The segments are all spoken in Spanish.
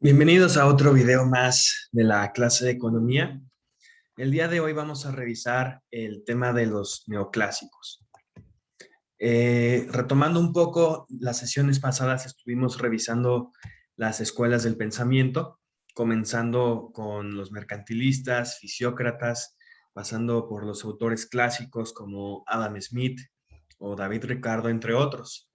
Bienvenidos a otro video más de la clase de economía. El día de hoy vamos a revisar el tema de los neoclásicos. Retomando un poco, las sesiones pasadas estuvimos revisando las escuelas del pensamiento, comenzando con los mercantilistas, fisiócratas, pasando por los autores clásicos como Adam Smith o David Ricardo, entre otros.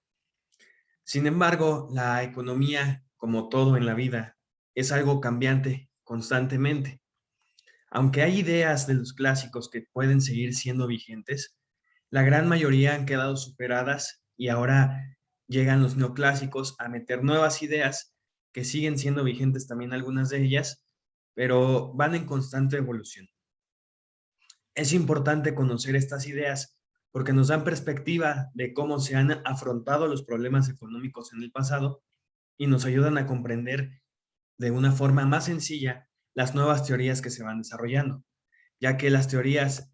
Sin embargo, la economía, como todo en la vida, es algo cambiante constantemente. Aunque hay ideas de los clásicos que pueden seguir siendo vigentes, la gran mayoría han quedado superadas y ahora llegan los neoclásicos a meter nuevas ideas que siguen siendo vigentes también algunas de ellas, pero van en constante evolución. Es importante conocer estas ideas porque nos dan perspectiva de cómo se han afrontado los problemas económicos en el pasado y nos ayudan a comprender de una forma más sencilla las nuevas teorías que se van desarrollando, ya que las teorías,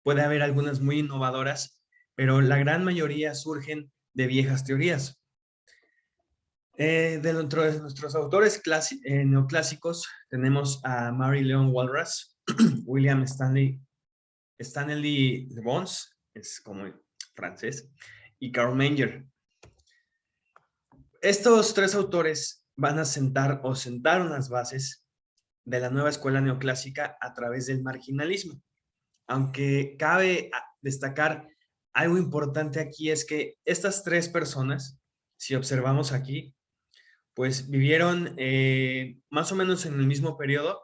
puede haber algunas muy innovadoras, pero la gran mayoría surgen de viejas teorías. Dentro de nuestros autores neoclásicos tenemos a Mary Leon Walras, William Stanley Le Bon, es como francés, y Karl Menger. Estos tres autores van a sentar o sentaron las bases de la nueva escuela neoclásica a través del marginalismo. Aunque cabe destacar algo importante aquí es que estas tres personas, si observamos aquí, pues vivieron más o menos en el mismo periodo,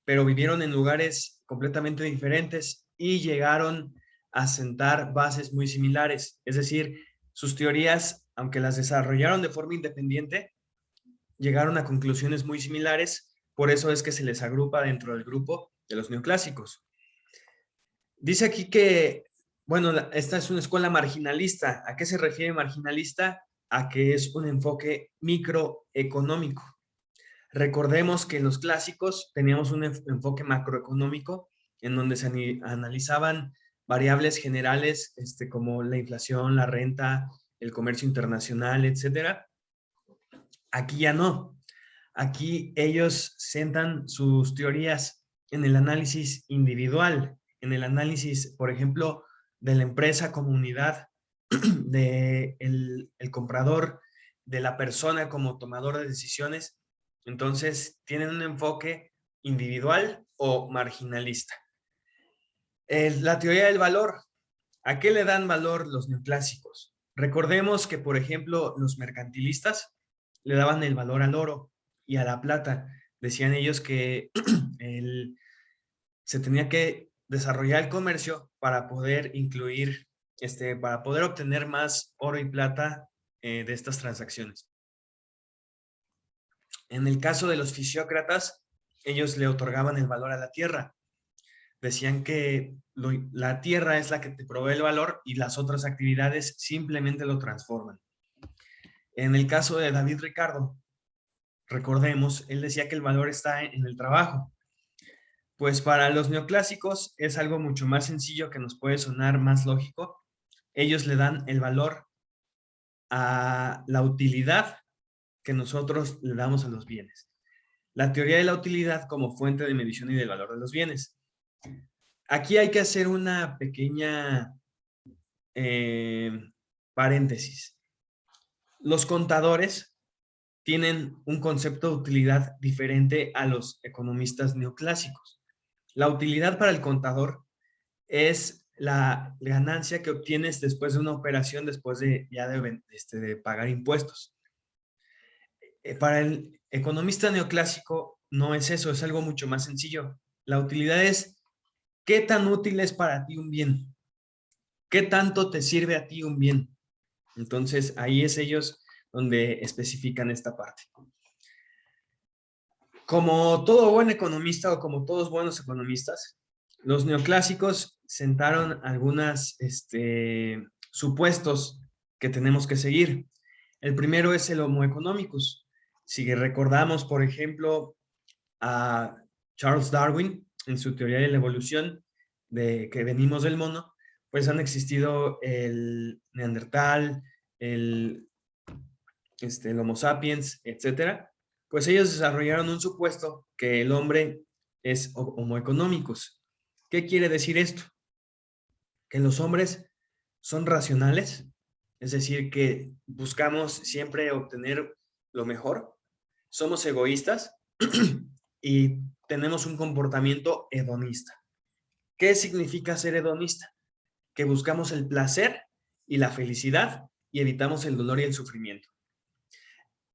pero vivieron en lugares completamente diferentes y llegaron a sentar bases muy similares. Es decir, sus teorías, aunque las desarrollaron de forma independiente, llegaron a conclusiones muy similares, por eso es que se les agrupa dentro del grupo de los neoclásicos. Dice aquí que, bueno, esta es una escuela marginalista. ¿A qué se refiere marginalista? A que es un enfoque microeconómico. Recordemos que en los clásicos teníamos un enfoque macroeconómico en donde se analizaban variables generales como la inflación, la renta, el comercio internacional, etcétera. Aquí ya no. Aquí ellos sentan sus teorías en el análisis individual, en el análisis, por ejemplo, de la empresa como unidad, de el comprador, de la persona como tomador de decisiones. Entonces, tienen un enfoque individual o marginalista. La teoría del valor. ¿A qué le dan valor los neoclásicos? Recordemos que, por ejemplo, los mercantilistas le daban el valor al oro y a la plata. Decían ellos que se tenía que desarrollar el comercio para poder incluir, para poder obtener más oro y plata de estas transacciones. En el caso de los fisiócratas, ellos le otorgaban el valor a la tierra. Decían que la tierra es la que te provee el valor y las otras actividades simplemente lo transforman. En el caso de David Ricardo, recordemos, él decía que el valor está en el trabajo. Pues para los neoclásicos es algo mucho más sencillo que nos puede sonar más lógico. Ellos le dan el valor a la utilidad que nosotros le damos a los bienes. La teoría de la utilidad como fuente de medición y del valor de los bienes. Aquí hay que hacer una pequeña paréntesis. Los contadores tienen un concepto de utilidad diferente a los economistas neoclásicos. La utilidad para el contador es la ganancia que obtienes después de una operación, después de ya de pagar impuestos. Para el economista neoclásico no es eso, es algo mucho más sencillo. La utilidad es qué tan útil es para ti un bien, qué tanto te sirve a ti un bien. Entonces ahí es ellos donde especifican esta parte. Como todo buen economista o como todos buenos economistas, los neoclásicos sentaron algunos supuestos que tenemos que seguir. El primero es el Homo economicus. Si recordamos, por ejemplo, a Charles Darwin en su teoría de la evolución, de que venimos del mono, pues han existido el Neandertal, el Homo sapiens, etcétera, Pues ellos desarrollaron un supuesto que el hombre es homo economicus. ¿Qué quiere decir esto? Que los hombres son racionales, es decir, que buscamos siempre obtener lo mejor, somos egoístas y tenemos un comportamiento hedonista. ¿Qué significa ser hedonista? Que buscamos el placer y la felicidad y evitamos el dolor y el sufrimiento.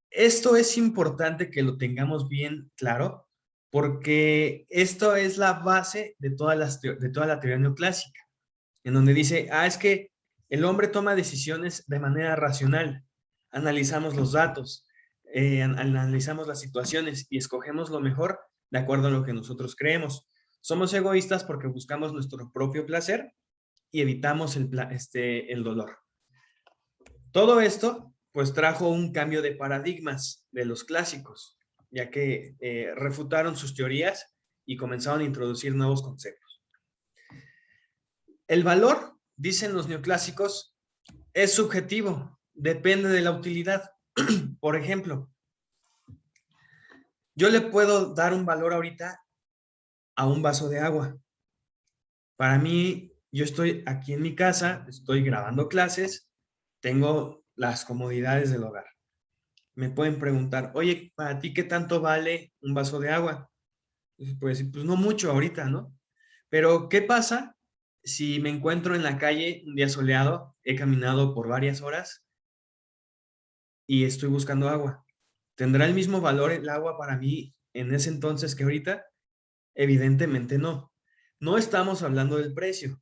Esto es importante que lo tengamos bien claro porque esto es la base de toda la teoría neoclásica, en donde dice, es que el hombre toma decisiones de manera racional, analizamos los datos, analizamos las situaciones y escogemos lo mejor de acuerdo a lo que nosotros creemos. Somos egoístas porque buscamos nuestro propio placer y evitamos el dolor. Todo esto, pues, trajo un cambio de paradigmas de los clásicos, ya que refutaron sus teorías y comenzaron a introducir nuevos conceptos. El valor, dicen los neoclásicos, es subjetivo, depende de la utilidad. Por ejemplo, yo le puedo dar un valor ahorita a un vaso de agua. Para mí, yo estoy aquí en mi casa, estoy grabando clases, tengo las comodidades del hogar. Me pueden preguntar, oye, ¿para ti qué tanto vale un vaso de agua? Pues no mucho ahorita, ¿no? Pero, ¿qué pasa si me encuentro en la calle un día soleado, he caminado por varias horas y estoy buscando agua? ¿Tendrá el mismo valor el agua para mí en ese entonces que ahorita? Evidentemente no. No estamos hablando del precio,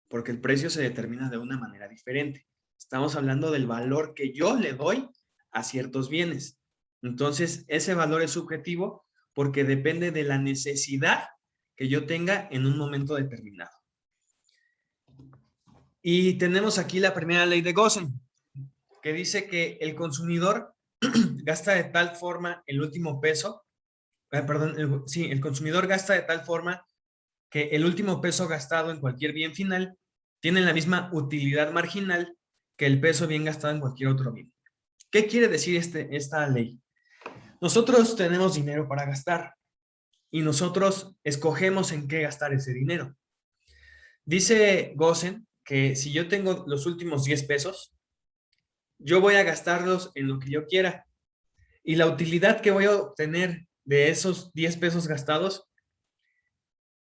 porque el precio se determina de una manera diferente. Estamos hablando del valor que yo le doy a ciertos bienes. Entonces, ese valor es subjetivo porque depende de la necesidad que yo tenga en un momento determinado. Y tenemos aquí la primera ley de Gossen, que dice que el consumidor gasta de tal forma el último peso, el consumidor gasta de tal forma que el último peso gastado en cualquier bien final tiene la misma utilidad marginal que el peso bien gastado en cualquier otro bien. ¿Qué quiere decir esta ley? Nosotros tenemos dinero para gastar y nosotros escogemos en qué gastar ese dinero. Dice Gossen que si yo tengo los últimos 10 pesos, yo voy a gastarlos en lo que yo quiera y la utilidad que voy a obtener de esos 10 pesos gastados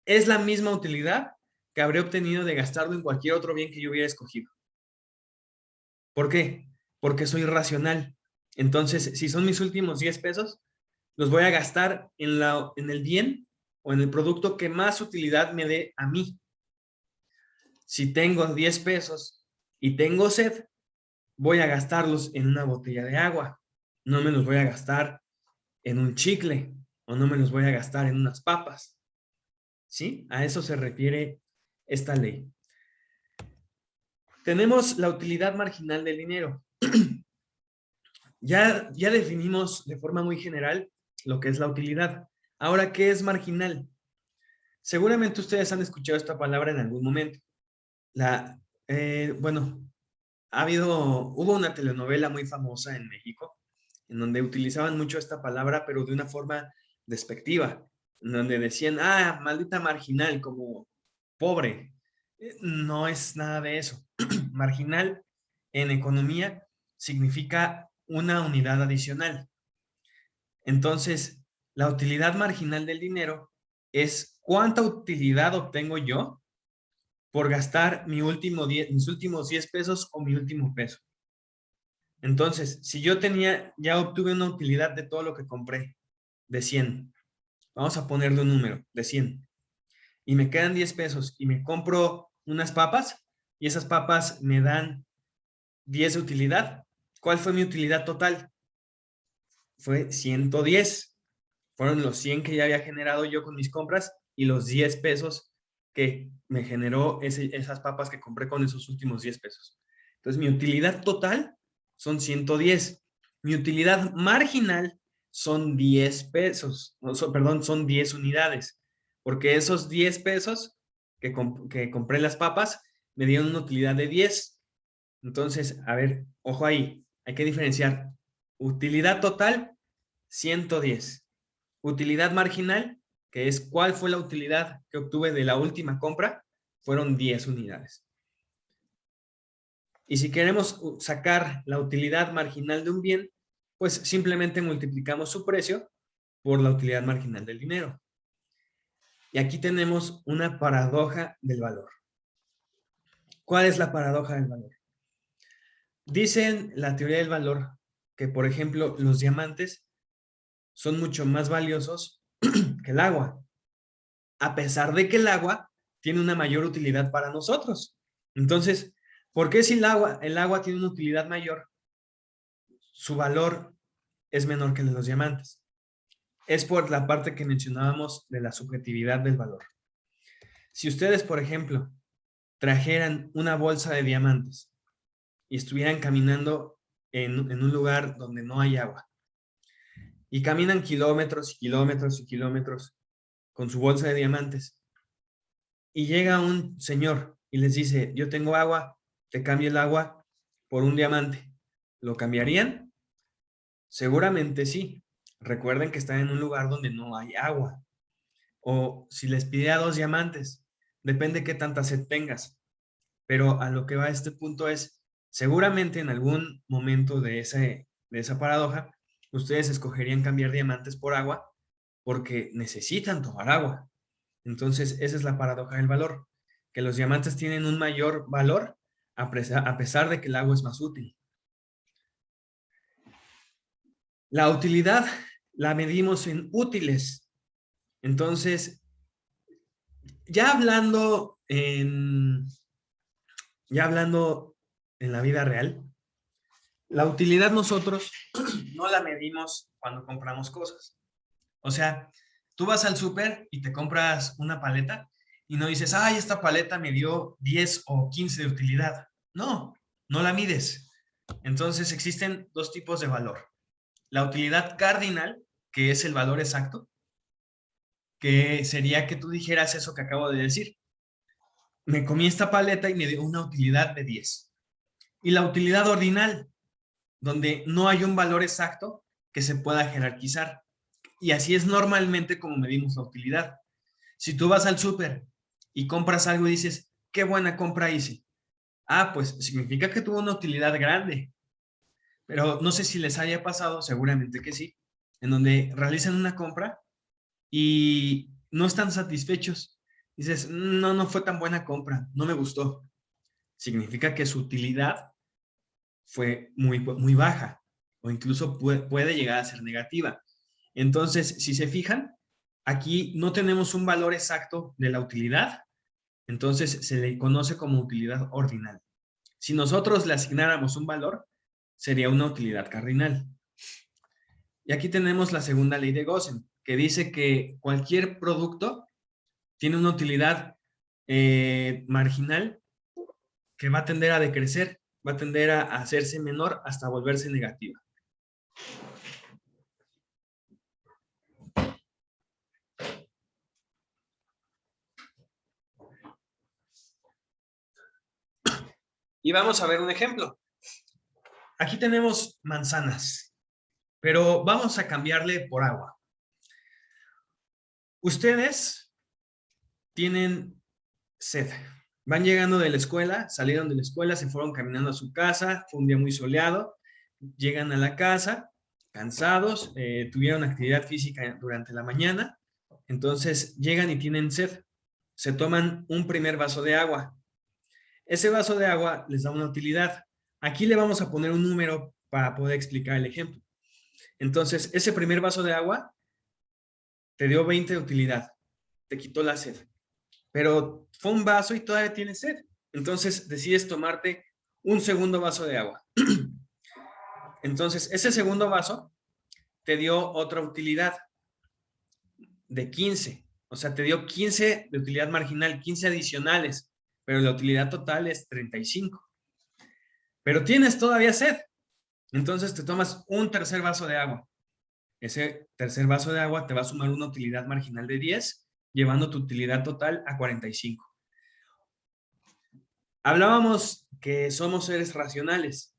es la misma utilidad que habré obtenido de gastarlo en cualquier otro bien que yo hubiera escogido. ¿Por qué? Porque soy racional. Entonces, si son mis últimos 10 pesos, los voy a gastar en el bien o en el producto que más utilidad me dé a mí. Si tengo 10 pesos y tengo sed, voy a gastarlos en una botella de agua. No me los voy a gastar en un chicle o no me los voy a gastar en unas papas. ¿Sí? A eso se refiere esta ley. Tenemos la utilidad marginal del dinero. Ya definimos de forma muy general lo que es la utilidad. Ahora, ¿qué es marginal? Seguramente ustedes han escuchado esta palabra en algún momento. Bueno, hubo una telenovela muy famosa en México en donde utilizaban mucho esta palabra, pero de una forma despectiva, en donde decían, maldita marginal, como pobre. No es nada de eso. Marginal en economía significa una unidad adicional. Entonces, la utilidad marginal del dinero es cuánta utilidad obtengo yo por gastar mis últimos 10 pesos o mi último peso. Entonces, si yo ya obtuve una utilidad de todo lo que compré, de 100, vamos a ponerle un número, de 100, y me quedan 10 pesos y me compro unas papas y esas papas me dan 10 de utilidad. ¿Cuál fue mi utilidad total? Fue 110. Fueron los 100 que ya había generado yo con mis compras y los 10 pesos que me generó esas papas que compré con esos últimos 10 pesos. Entonces, mi utilidad total son 110. Mi utilidad marginal son 10 pesos, perdón, son 10 unidades, porque esos 10 pesos que compré las papas me dieron una utilidad de 10. Entonces, a ver, ojo ahí, hay que diferenciar utilidad total 110. Utilidad marginal, que es cuál fue la utilidad que obtuve de la última compra, fueron 10 unidades. Y si queremos sacar la utilidad marginal de un bien, pues simplemente multiplicamos su precio por la utilidad marginal del dinero. Y aquí tenemos una paradoja del valor. ¿Cuál es la paradoja del valor? Dicen la teoría del valor que, por ejemplo, los diamantes son mucho más valiosos que el agua, a pesar de que el agua tiene una mayor utilidad para nosotros. Entonces, ¿por qué si el agua tiene una utilidad mayor, su valor es menor que el de los diamantes? Es por la parte que mencionábamos de la subjetividad del valor. Si ustedes, por ejemplo, trajeran una bolsa de diamantes y estuvieran caminando en un lugar donde no hay agua, y caminan kilómetros y kilómetros y kilómetros con su bolsa de diamantes, y llega un señor y les dice, yo tengo agua, te cambio el agua por un diamante, ¿lo cambiarían? Seguramente sí. Recuerden que están en un lugar donde no hay agua. O si les pide a 2 diamantes, depende qué tanta sed tengas. Pero a lo que va este punto es, seguramente en algún momento de esa paradoja, ustedes escogerían cambiar diamantes por agua porque necesitan tomar agua. Entonces, esa es la paradoja del valor, que los diamantes tienen un mayor valor a pesar de que el agua es más útil. La utilidad la medimos en útiles. Entonces, ya hablando en la vida real, la utilidad nosotros no la medimos cuando compramos cosas. O sea, tú vas al súper y te compras una paleta y no dices, ay, esta paleta me dio 10 o 15 de utilidad. No, no la mides. Entonces existen 2 tipos de valor. La utilidad cardinal, que es el valor exacto, que sería que tú dijeras eso que acabo de decir. Me comí esta paleta y me dio una utilidad de 10. Y la utilidad ordinal, donde no hay un valor exacto que se pueda jerarquizar. Y así es normalmente como medimos la utilidad. Si tú vas al súper y compras algo y dices, qué buena compra hice. Ah, pues significa que tuvo una utilidad grande. Pero no sé si les haya pasado, seguramente que sí, en donde realizan una compra y no están satisfechos. Dices, no, no fue tan buena compra, no me gustó. Significa que su utilidad fue muy baja o incluso puede llegar a ser negativa. Entonces, si se fijan, aquí no tenemos un valor exacto de la utilidad, entonces se le conoce como utilidad ordinal. Si nosotros le asignáramos un valor, sería una utilidad cardinal. Y aquí tenemos la segunda ley de Gosen, que dice que cualquier producto tiene una utilidad marginal que va a tender a decrecer, va a tender a hacerse menor hasta volverse negativa. Y vamos a ver un ejemplo. Aquí tenemos manzanas, pero vamos a cambiarle por agua. Ustedes tienen sed. Van llegando de la escuela, salieron de la escuela, se fueron caminando a su casa, fue un día muy soleado, llegan a la casa, cansados, tuvieron actividad física durante la mañana, entonces llegan y tienen sed. Se toman un primer vaso de agua. Ese vaso de agua les da una utilidad. Aquí le vamos a poner un número para poder explicar el ejemplo. Entonces, ese primer vaso de agua te dio 20 de utilidad, te quitó la sed. Pero fue un vaso y todavía tienes sed. Entonces, decides tomarte un segundo vaso de agua. Entonces, ese segundo vaso te dio otra utilidad de 15. O sea, te dio 15 de utilidad marginal, 15 adicionales, pero la utilidad total es 35. Pero tienes todavía sed. Entonces te tomas un tercer vaso de agua. Ese tercer vaso de agua te va a sumar una utilidad marginal de 10, llevando tu utilidad total a 45. Hablábamos que somos seres racionales,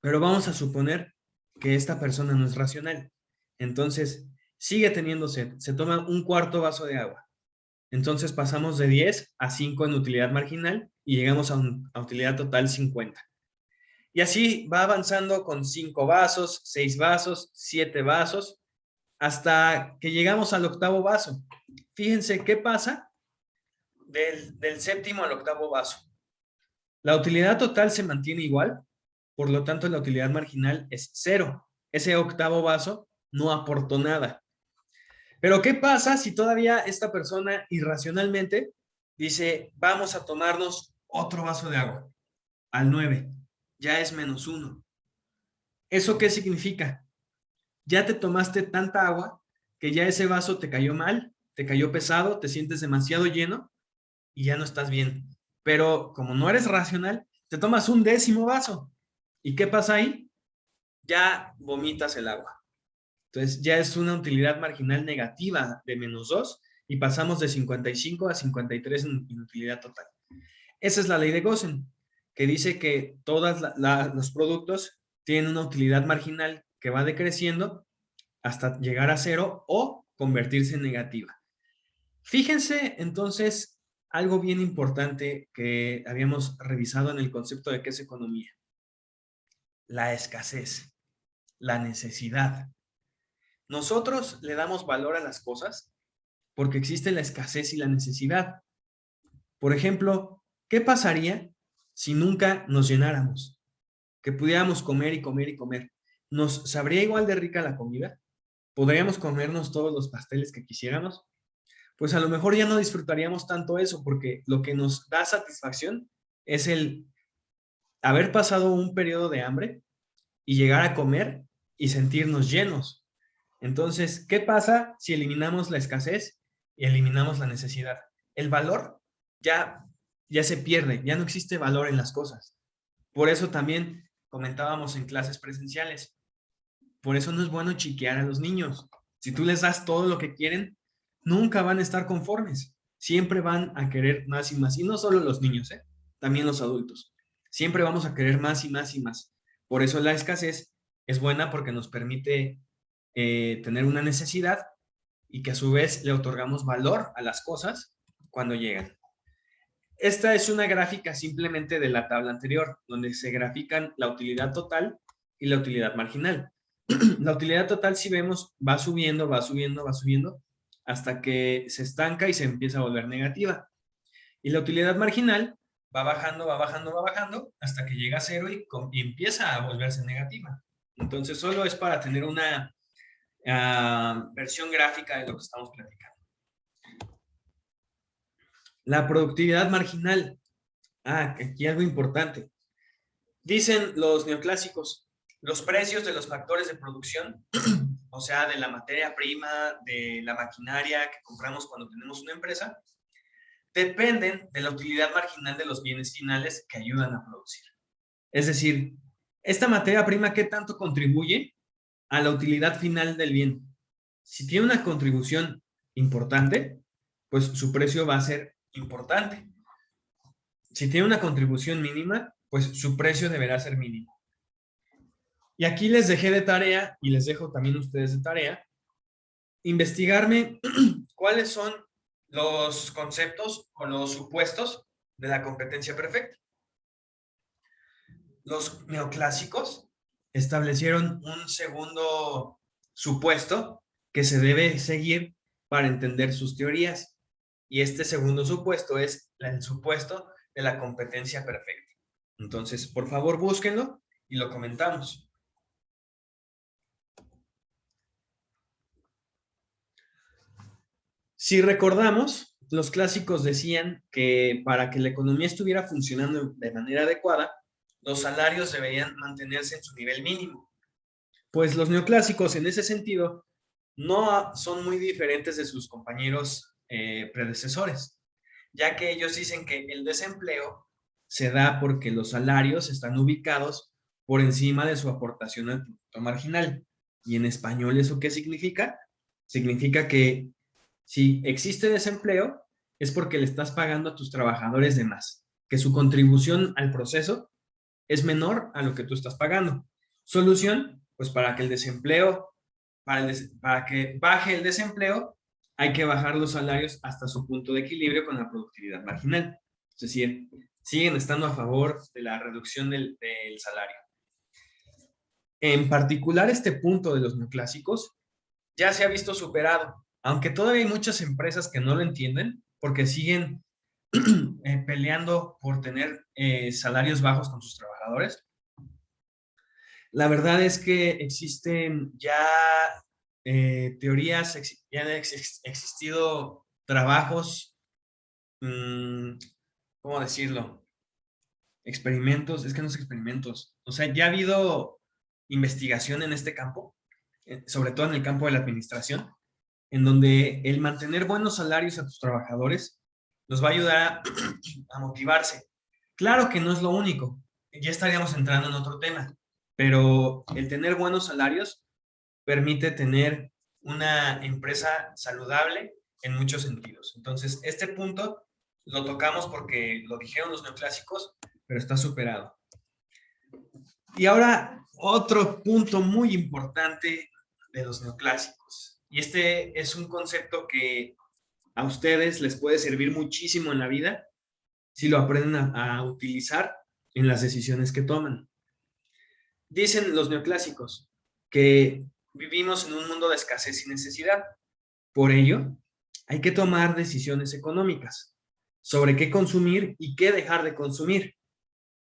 pero vamos a suponer que esta persona no es racional. Entonces, sigue teniendo sed. Se toma un cuarto vaso de agua. Entonces pasamos de 10 a 5 en utilidad marginal y llegamos a utilidad total 50. Y así va avanzando con 5 vasos, 6 vasos, 7 vasos, hasta que llegamos al octavo vaso. Fíjense qué pasa del séptimo al octavo vaso. La utilidad total se mantiene igual, por lo tanto la utilidad marginal es 0. Ese octavo vaso no aportó nada. Pero ¿qué pasa si todavía esta persona irracionalmente dice, vamos a tomarnos otro vaso de agua al 9? Ya es -1. ¿Eso qué significa? Ya te tomaste tanta agua que ya ese vaso te cayó mal, te cayó pesado, te sientes demasiado lleno y ya no estás bien. Pero como no eres racional, te tomas un 10º vaso. ¿Y qué pasa ahí? Ya vomitas el agua. Entonces ya es una utilidad marginal negativa de -2 y pasamos de 55 a 53 en utilidad total. Esa es la ley de Gosen, que dice que todos los productos tienen una utilidad marginal que va decreciendo hasta llegar a 0 o convertirse en negativa. Fíjense entonces algo bien importante que habíamos revisado en el concepto de qué es economía. La escasez, la necesidad. Nosotros le damos valor a las cosas porque existe la escasez y la necesidad. Por ejemplo, ¿qué pasaría si nunca nos llenáramos? Que pudiéramos comer y comer y comer. ¿Nos sabría igual de rica la comida? ¿Podríamos comernos todos los pasteles que quisiéramos? Pues a lo mejor ya no disfrutaríamos tanto eso, porque lo que nos da satisfacción es el haber pasado un periodo de hambre y llegar a comer y sentirnos llenos. Entonces, ¿qué pasa si eliminamos la escasez y eliminamos la necesidad? El valor ya, ya se pierde, ya no existe valor en las cosas. Por eso también comentábamos en clases presenciales. Por eso no es bueno chiquear a los niños. Si tú les das todo lo que quieren, nunca van a estar conformes. Siempre van a querer más y más. Y no solo los niños, también los adultos. Siempre vamos a querer más y más y más. Por eso la escasez es buena porque nos permite tener una necesidad y que a su vez le otorgamos valor a las cosas cuando llegan. Esta es una gráfica simplemente de la tabla anterior, donde se grafican la utilidad total y la utilidad marginal. La utilidad total, si vemos, va subiendo, va subiendo, va subiendo, hasta que se estanca y se empieza a volver negativa. Y la utilidad marginal va bajando, va bajando, va bajando, hasta que llega a 0 y empieza a volverse negativa. Entonces, solo es para tener una versión gráfica de lo que estamos platicando. La productividad marginal. Aquí algo importante. Dicen los neoclásicos, los precios de los factores de producción, o sea, de la materia prima, de la maquinaria que compramos cuando tenemos una empresa, dependen de la utilidad marginal de los bienes finales que ayudan a producir. Es decir, esta materia prima, ¿qué tanto contribuye a la utilidad final del bien? Si tiene una contribución importante, pues su precio va a ser importante. Si tiene una contribución mínima, pues su precio deberá ser mínimo. Y aquí les dejé de tarea, y les dejo también a ustedes de tarea, investigarme cuáles son los conceptos o los supuestos de la competencia perfecta. Los neoclásicos establecieron un segundo supuesto que se debe seguir para entender sus teorías. Y este segundo supuesto es el supuesto de la competencia perfecta. Entonces, por favor, búsquenlo y lo comentamos. Si recordamos, los clásicos decían que para que la economía estuviera funcionando de manera adecuada, los salarios deberían mantenerse en su nivel mínimo. Pues los neoclásicos, en ese sentido, no son muy diferentes de sus compañeros predecesores, ya que ellos dicen que el desempleo se da porque los salarios están ubicados por encima de su aportación al producto marginal. Y en español, ¿eso qué significa? Significa que si existe desempleo, es porque le estás pagando a tus trabajadores de más, que su contribución al proceso es menor a lo que tú estás pagando. Solución, pues para que el desempleo para que baje el desempleo, hay que bajar los salarios hasta su punto de equilibrio con la productividad marginal. Es decir, siguen estando a favor de la reducción del salario. En particular, este punto de los neoclásicos ya se ha visto superado, aunque todavía hay muchas empresas que no lo entienden porque siguen peleando por tener salarios bajos con sus trabajadores. La verdad es que existen ya teorías, ya han existido trabajos, ¿cómo decirlo? Experimentos, es que no son experimentos. O sea, ya ha habido investigación en este campo, sobre todo en el campo de la administración, en donde el mantener buenos salarios a tus trabajadores los va a ayudar a motivarse. Claro que no es lo único, ya estaríamos entrando en otro tema, pero el tener buenos salarios permite tener una empresa saludable en muchos sentidos. Entonces, este punto lo tocamos porque lo dijeron los neoclásicos, pero está superado. Y ahora, otro punto muy importante de los neoclásicos. Y este es un concepto que a ustedes les puede servir muchísimo en la vida si lo aprenden a utilizar en las decisiones que toman. Dicen los neoclásicos que vivimos en un mundo de escasez y necesidad. Por ello, hay que tomar decisiones económicas sobre qué consumir y qué dejar de consumir.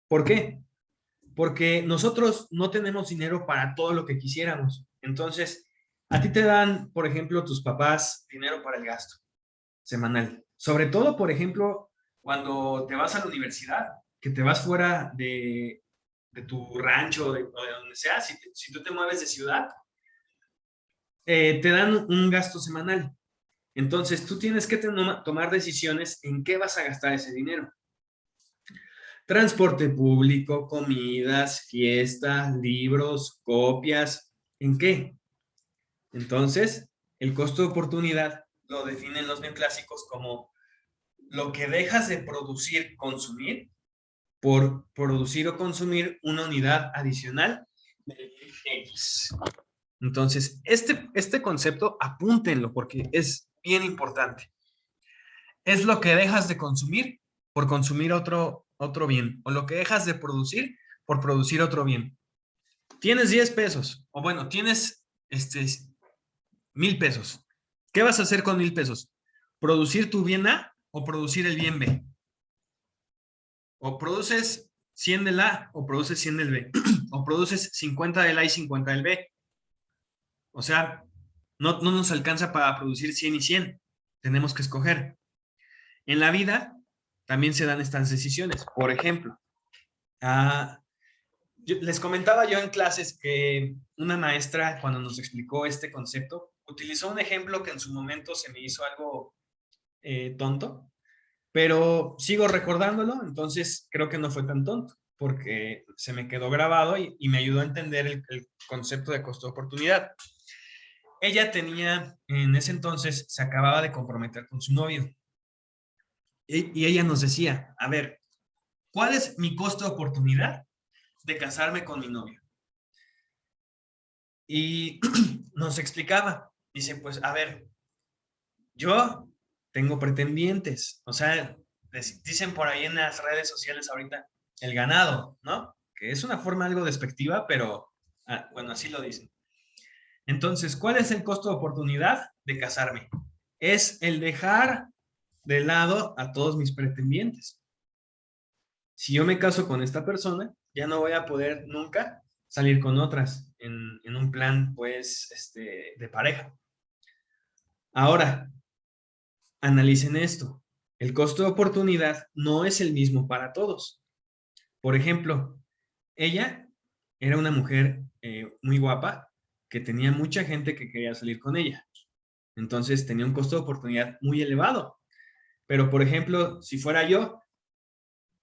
¿Por qué? Porque nosotros no tenemos dinero para todo lo que quisiéramos. Entonces, a ti te dan, por ejemplo, tus papás dinero para el gasto semanal. Sobre todo, por ejemplo, cuando te vas a la universidad, que te vas fuera de tu rancho o de donde sea, si tú te mueves de ciudad, te dan un gasto semanal. Entonces, tú tienes que tomar decisiones en qué vas a gastar ese dinero. Transporte público, comidas, fiestas, libros, copias, ¿en qué? Entonces, el costo de oportunidad lo definen los neoclásicos como lo que dejas de producir, consumir, por producir o consumir una unidad adicional de X. Entonces, este concepto apúntenlo porque es bien importante. Es lo que dejas de consumir por consumir otro bien, o lo que dejas de producir por producir otro bien. Tienes 10 pesos, o bueno, tienes 1,000 pesos. ¿Qué vas a hacer con 1,000 pesos? ¿Producir tu bien A o producir el bien B? O produces 100 del A o produces 100 del B. O produces 50 del A y 50 del B. O sea, no nos alcanza para producir 100 y 100. Tenemos que escoger. En la vida también se dan estas decisiones. Por ejemplo, les comentaba yo en clases que una maestra, cuando nos explicó este concepto, utilizó un ejemplo que en su momento se me hizo algo tonto, pero sigo recordándolo, entonces creo que no fue tan tonto, porque se me quedó grabado y me ayudó a entender el concepto de costo-oportunidad. Ella tenía, en ese entonces, se acababa de comprometer con su novio. Y ella nos decía, a ver, ¿cuál es mi costo de oportunidad de casarme con mi novio? Y nos explicaba, dice, pues, a ver, yo tengo pretendientes, o sea, dicen por ahí en las redes sociales ahorita, el ganado, ¿no? Que es una forma algo despectiva, pero bueno, así lo dicen. Entonces, ¿cuál es el costo de oportunidad de casarme? Es el dejar de lado a todos mis pretendientes. Si yo me caso con esta persona, ya no voy a poder nunca salir con otras en un plan, pues, de pareja. Ahora, analicen esto. El costo de oportunidad no es el mismo para todos. Por ejemplo, ella era una mujer muy guapa que tenía mucha gente que quería salir con ella. Entonces tenía un costo de oportunidad muy elevado. Pero, por ejemplo, si fuera yo,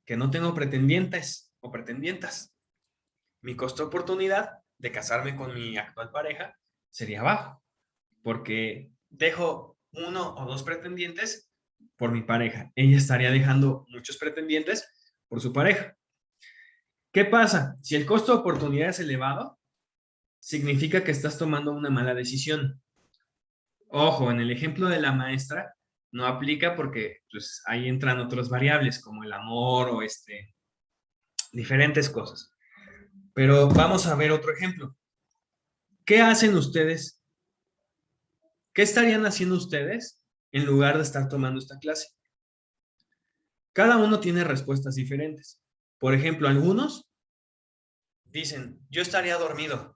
que no tengo pretendientes o pretendientas, mi costo de oportunidad de casarme con mi actual pareja sería bajo, porque dejo uno o dos pretendientes por mi pareja. Ella estaría dejando muchos pretendientes por su pareja. ¿Qué pasa? Si el costo de oportunidad es elevado, significa que estás tomando una mala decisión. Ojo, en el ejemplo de la maestra no aplica porque pues, ahí entran otras variables como el amor o diferentes cosas. Pero vamos a ver otro ejemplo. ¿Qué hacen ustedes? ¿Qué estarían haciendo ustedes en lugar de estar tomando esta clase? Cada uno tiene respuestas diferentes. Por ejemplo, algunos dicen, yo estaría dormido.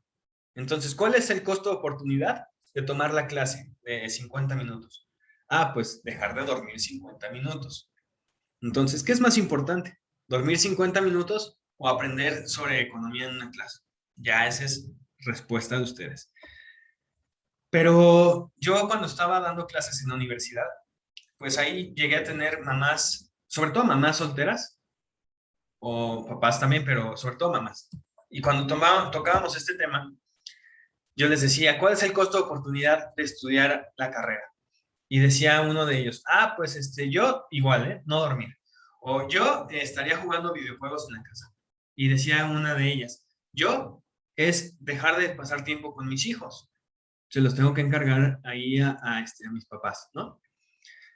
Entonces, ¿cuál es el costo de oportunidad de tomar la clase de 50 minutos? Ah, pues dejar de dormir 50 minutos. Entonces, ¿qué es más importante? ¿Dormir 50 minutos o aprender sobre economía en una clase? Ya esa es respuesta de ustedes. Pero yo cuando estaba dando clases en la universidad, pues ahí llegué a tener mamás, sobre todo mamás solteras, o papás también, pero sobre todo mamás. Y cuando tocábamos este tema, yo les decía, ¿cuál es el costo de oportunidad de estudiar la carrera? Y decía uno de ellos, ah, pues yo igual, no dormir. O yo estaría jugando videojuegos en la casa. Y decía una de ellas, yo es dejar de pasar tiempo con mis hijos. Se los tengo que encargar ahí a mis papás, ¿no?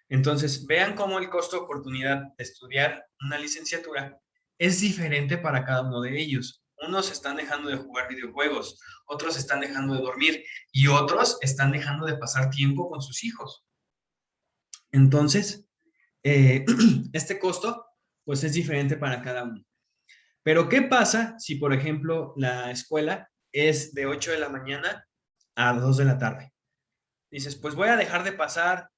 Entonces, vean cómo el costo de oportunidad de estudiar una licenciatura es diferente para cada uno de ellos. Unos están dejando de jugar videojuegos, otros están dejando de dormir y otros están dejando de pasar tiempo con sus hijos. Entonces, este costo, pues es diferente para cada uno. Pero, ¿qué pasa si, por ejemplo, la escuela es de 8 de la mañana a 2 de la tarde? Dices, pues voy a dejar de pasar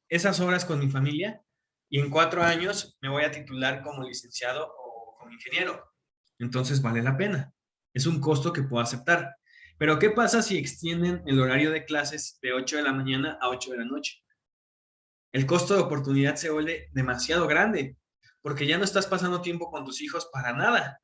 esas horas con mi familia y en 4 años me voy a titular como licenciado o como ingeniero. Entonces vale la pena. Es un costo que puedo aceptar. Pero ¿qué pasa si extienden el horario de clases de 8 de la mañana a 8 de la noche? El costo de oportunidad se vuelve demasiado grande porque ya no estás pasando tiempo con tus hijos para nada.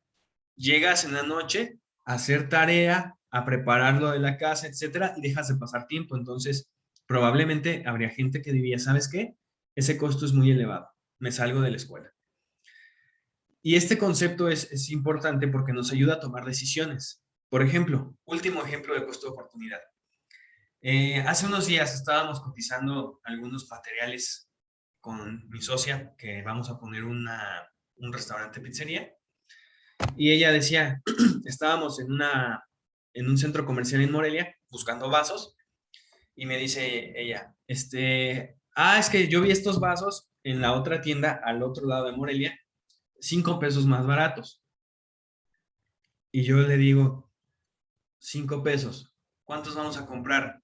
Llegas en la noche a hacer tarea, a preparar lo de la casa, etcétera, y dejas de pasar tiempo. Entonces, probablemente habría gente que diría, ¿sabes qué? Ese costo es muy elevado. Me salgo de la escuela. Y este concepto es importante porque nos ayuda a tomar decisiones. Por ejemplo, último ejemplo de costo de oportunidad. Hace unos días estábamos cotizando algunos materiales con mi socia, que vamos a poner un restaurante pizzería, y ella decía, estábamos en un centro comercial en Morelia buscando vasos, y me dice ella, es que yo vi estos vasos en la otra tienda al otro lado de Morelia, 5 pesos más baratos. Y yo le digo, 5 pesos, ¿cuántos vamos a comprar?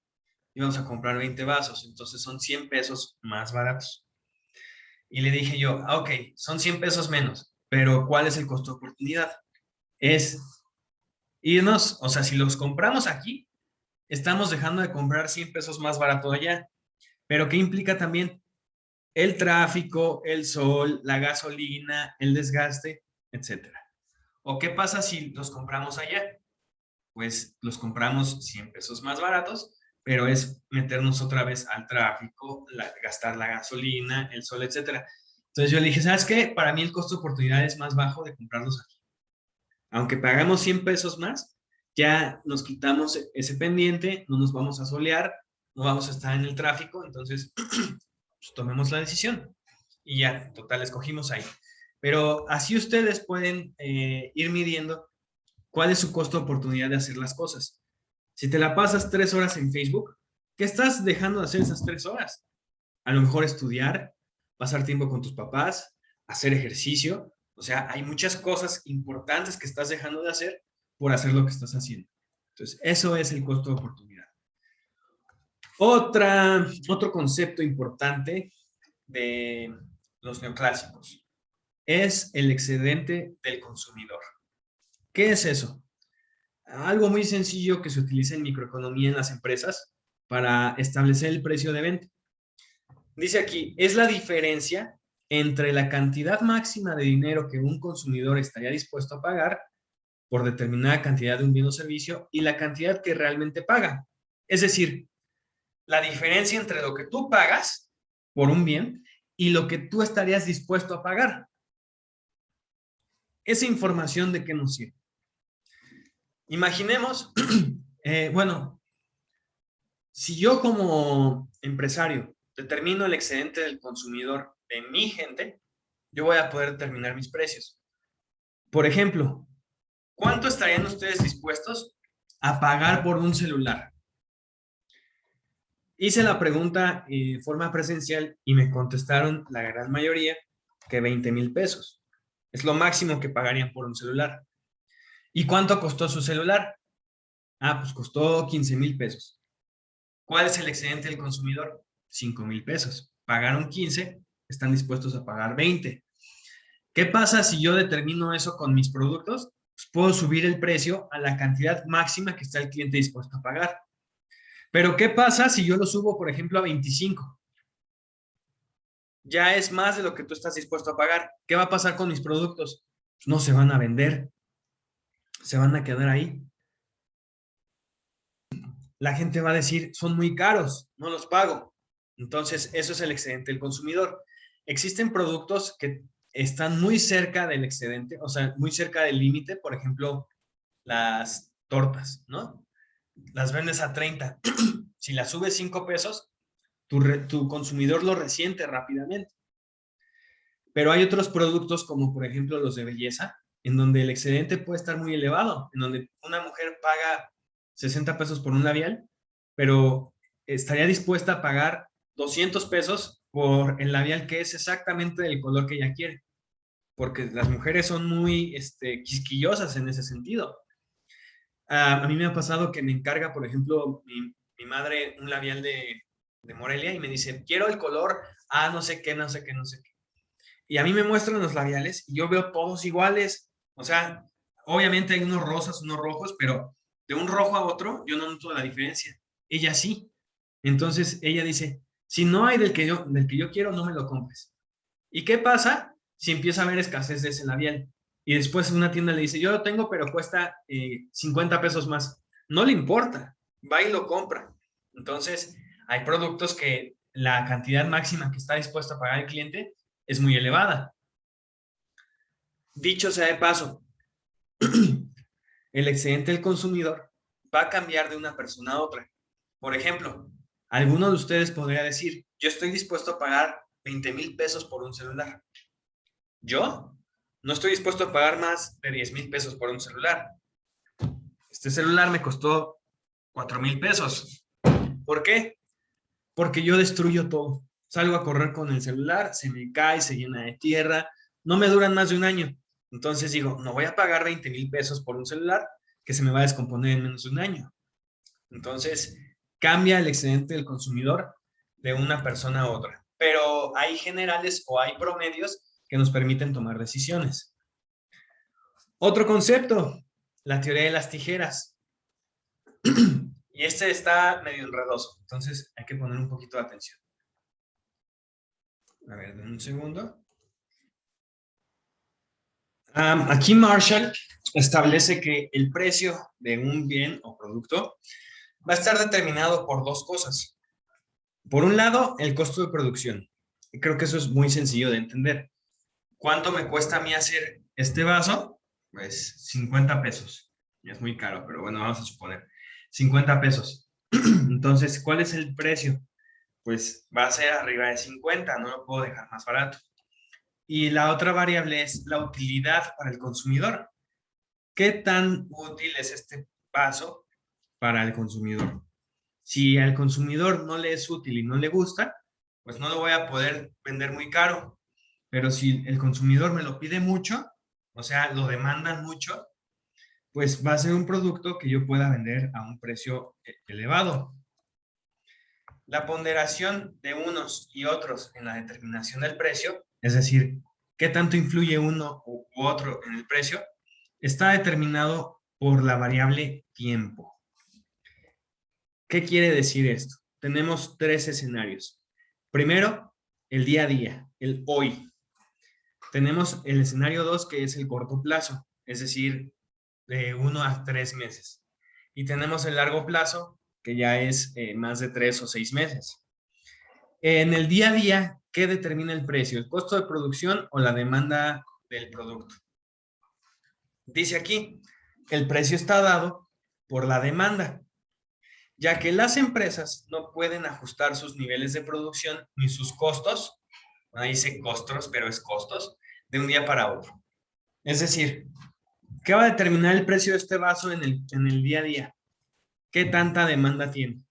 Y vamos a comprar 20 vasos, entonces son 100 pesos más baratos. Y le dije yo, ok, son 100 pesos menos, pero ¿cuál es el costo de oportunidad? Es irnos, o sea, si los compramos aquí, estamos dejando de comprar 100 pesos más barato allá. Pero ¿qué implica también? El tráfico, el sol, la gasolina, el desgaste, etcétera. ¿O qué pasa si los compramos allá? Pues los compramos 100 pesos más baratos, pero es meternos otra vez al tráfico, gastar la gasolina, el sol, etcétera. Entonces yo le dije, ¿sabes qué? Para mí el costo de oportunidad es más bajo de comprarlos aquí. Aunque pagamos 100 pesos más, ya nos quitamos ese pendiente, no nos vamos a solear, no vamos a estar en el tráfico, entonces pues, tomemos la decisión. Y ya, total, escogimos ahí. Pero así ustedes pueden ir midiendo cuál es su costo de oportunidad de hacer las cosas. Si te la pasas 3 horas en Facebook, ¿qué estás dejando de hacer esas 3 horas? A lo mejor estudiar, pasar tiempo con tus papás, hacer ejercicio. O sea, hay muchas cosas importantes que estás dejando de hacer por hacer lo que estás haciendo. Entonces, eso es el costo de oportunidad. Otro concepto importante de los neoclásicos es el excedente del consumidor. ¿Qué es eso? Algo muy sencillo que se utiliza en microeconomía en las empresas para establecer el precio de venta. Dice aquí, es la diferencia entre la cantidad máxima de dinero que un consumidor estaría dispuesto a pagar por determinada cantidad de un bien o servicio y la cantidad que realmente paga. Es decir, la diferencia entre lo que tú pagas por un bien y lo que tú estarías dispuesto a pagar. Esa información, ¿de qué nos sirve? Imaginemos Bueno, si yo como empresario determino el excedente del consumidor de mi gente, yo voy a poder determinar mis precios. Por ejemplo, ¿cuánto estarían ustedes dispuestos a pagar por un celular? Hice la pregunta en forma presencial y me contestaron la gran mayoría que 20,000 pesos. Es lo máximo que pagarían por un celular. ¿Y cuánto costó su celular? Ah, pues costó 15,000 pesos. ¿Cuál es el excedente del consumidor? 5,000 pesos. Pagaron 15, están dispuestos a pagar 20. ¿Qué pasa si yo determino eso con mis productos? Pues puedo subir el precio a la cantidad máxima que está el cliente dispuesto a pagar. Pero ¿qué pasa si yo lo subo, por ejemplo, a 25? Ya es más de lo que tú estás dispuesto a pagar. ¿Qué va a pasar con mis productos? Pues no se van a vender, se van a quedar ahí. La gente va a decir, son muy caros, no los pago. Entonces, eso es el excedente del consumidor. Existen productos que están muy cerca del excedente, o sea, muy cerca del límite, por ejemplo, las tortas, ¿no? Las vendes a 30. Si las subes 5 pesos, tu consumidor lo resiente rápidamente. Pero hay otros productos como por ejemplo los de belleza, en donde el excedente puede estar muy elevado, en donde una mujer paga 60 pesos por un labial, pero estaría dispuesta a pagar 200 pesos por el labial que es exactamente del color que ella quiere, porque las mujeres son muy quisquillosas en ese sentido. A mí me ha pasado que me encarga, por ejemplo, mi madre un labial de Morelia y me dice, quiero el color A, no sé qué, no sé qué, no sé qué. Y a mí me muestran los labiales y yo veo todos iguales. O sea, obviamente hay unos rosas, unos rojos, pero de un rojo a otro yo no noto la diferencia. Ella sí. Entonces ella dice, si no hay del que yo quiero, no me lo compres. ¿Y qué pasa si empieza a haber escasez de ese labial? Y después una tienda le dice, yo lo tengo, pero cuesta 50 pesos más. No le importa, va y lo compra. Entonces, hay productos que la cantidad máxima que está dispuesto a pagar el cliente es muy elevada. Dicho sea de paso, el excedente del consumidor va a cambiar de una persona a otra. Por ejemplo, alguno de ustedes podría decir, yo estoy dispuesto a pagar 20,000 pesos por un celular. Yo no estoy dispuesto a pagar más de 10,000 pesos por un celular. Este celular me costó 4,000 pesos. ¿Por qué? Porque yo destruyo todo. Salgo a correr con el celular, se me cae, se llena de tierra, no me duran más de un año. Entonces digo, no voy a pagar 20,000 pesos por un celular que se me va a descomponer en menos de un año. Entonces, cambia el excedente del consumidor de una persona a otra. Pero hay generales o hay promedios que nos permiten tomar decisiones. Otro concepto, la teoría de las tijeras. Y este está medio enredoso, entonces hay que poner un poquito de atención. A ver, un segundo. Aquí Marshall establece que el precio de un bien o producto va a estar determinado por dos cosas. Por un lado, el costo de producción. Y creo que eso es muy sencillo de entender. ¿Cuánto me cuesta a mí hacer este vaso? Pues 50 pesos. Ya es muy caro, pero bueno, vamos a suponer. 50 pesos. Entonces, ¿cuál es el precio? Pues va a ser arriba de 50, no lo puedo dejar más barato. Y la otra variable es la utilidad para el consumidor. ¿Qué tan útil es este vaso para el consumidor? Si al consumidor no le es útil y no le gusta, pues no lo voy a poder vender muy caro. Pero si el consumidor me lo pide mucho, o sea, lo demandan mucho, pues va a ser un producto que yo pueda vender a un precio elevado. La ponderación de unos y otros en la determinación del precio, es decir, qué tanto influye uno u otro en el precio, está determinado por la variable tiempo. ¿Qué quiere decir esto? Tenemos tres escenarios. Primero, el día a día, el hoy. Tenemos el escenario 2, que es el corto plazo, es decir, de 1 a 3 meses. Y tenemos el largo plazo, que ya es más de 3 o 6 meses. En el día a día, ¿qué determina el precio? ¿El costo de producción o la demanda del producto? Dice aquí, el precio está dado por la demanda. ya que las empresas no pueden ajustar sus niveles de producción ni sus costos, ahí dice costos, pero es costos, de un día para otro. Es decir, ¿qué va a determinar el precio de este vaso en el día a día? ¿Qué tanta demanda tiene?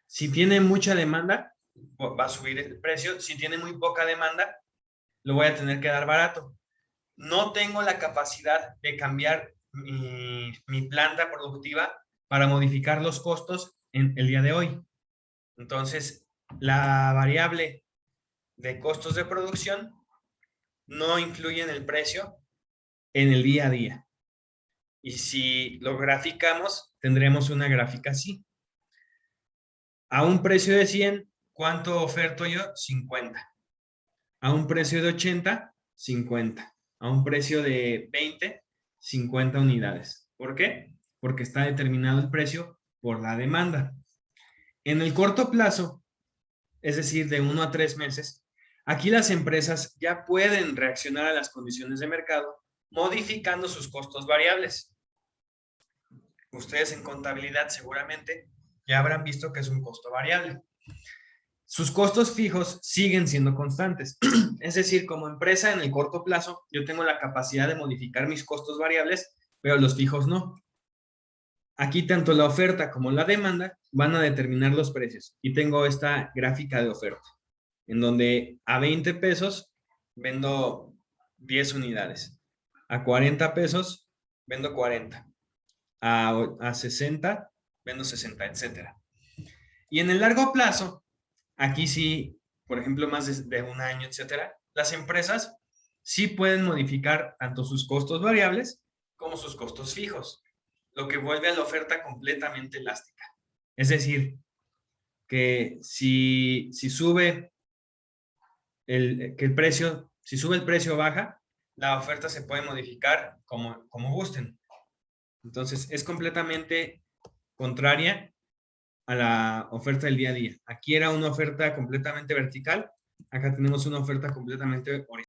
Si tiene mucha demanda, va a subir el precio. Si tiene muy poca demanda, lo voy a tener que dar barato. No tengo la capacidad de cambiar mi planta productiva para modificar los costos en el día de hoy. Entonces, la variable de costos de producción no influye en el precio en el día a día. Y si lo graficamos, tendremos una gráfica así. A un precio de 100, ¿cuánto oferto yo? 50. A un precio de 80, 50. A un precio de 20, 50 unidades. ¿Por qué? Porque está determinado el precio por la demanda. En el corto plazo, es decir, de 1 a 3 meses, aquí las empresas ya pueden reaccionar a las condiciones de mercado modificando sus costos variables. Ustedes en contabilidad seguramente ya habrán visto que es un costo variable. Sus costos fijos siguen siendo constantes. Es decir, como empresa en el corto plazo, yo tengo la capacidad de modificar mis costos variables, pero los fijos no. Aquí tanto la oferta como la demanda van a determinar los precios. Y tengo esta gráfica de oferta, en donde a 20 pesos vendo 10 unidades. A 40 pesos vendo 40. A 60 vendo 60, etcétera. Y en el largo plazo, aquí sí, por ejemplo, más de un año, etcétera, las empresas sí pueden modificar tanto sus costos variables como sus costos fijos, lo que vuelve a la oferta completamente elástica. Es decir, que si sube el precio, si sube el precio o baja, la oferta se puede modificar como gusten. Entonces, es completamente contraria a la oferta del día a día. Aquí era una oferta completamente vertical, acá tenemos una oferta completamente horizontal.